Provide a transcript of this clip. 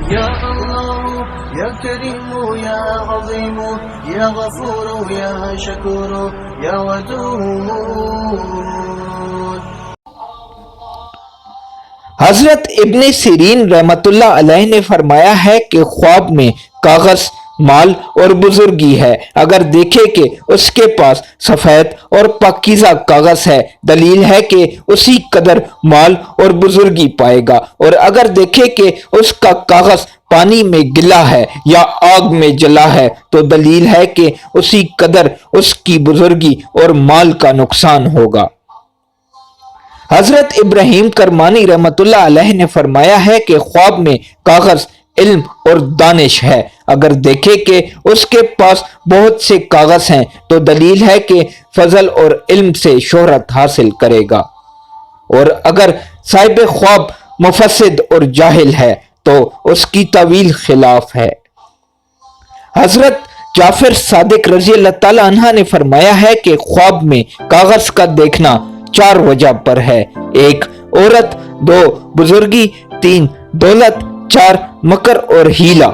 یا اللہ یا کریم یا عظیم یا غفور یا شکور یا ودود۔ حضرت ابن سیرین رحمت اللہ علیہ نے فرمایا ہے کہ خواب میں کاغذ، مال اور بزرگی ہے۔ اگر دیکھے کہ اس کے پاس سفید اور پاکیزہ کاغذ ہے، دلیل ہے کہ اسی قدر مال اور بزرگی پائے گا، اور اگر دیکھے کہ اس کا کاغذ پانی میں گلا ہے یا آگ میں جلا ہے تو دلیل ہے کہ اسی قدر اس کی بزرگی اور مال کا نقصان ہوگا۔ حضرت ابراہیم کرمانی رحمت اللہ علیہ نے فرمایا ہے کہ خواب میں کاغذ علم اور دانش ہے۔ اگر دیکھے کہ اس کے پاس بہت سے کاغذ ہیں تو دلیل ہے کہ فضل اور علم سے شہرت حاصل کرے گا، اور اگر صاحب خواب مفسد اور جاہل ہے تو اس کی تعویل خلاف ہے۔ حضرت جعفر صادق رضی اللہ تعالی عنہ نے فرمایا ہے کہ خواب میں کاغذ کا دیکھنا 4 وجہ پر ہے: 1 عورت، 2 بزرگی، 3 دولت، 4 مکر اور ہیلا۔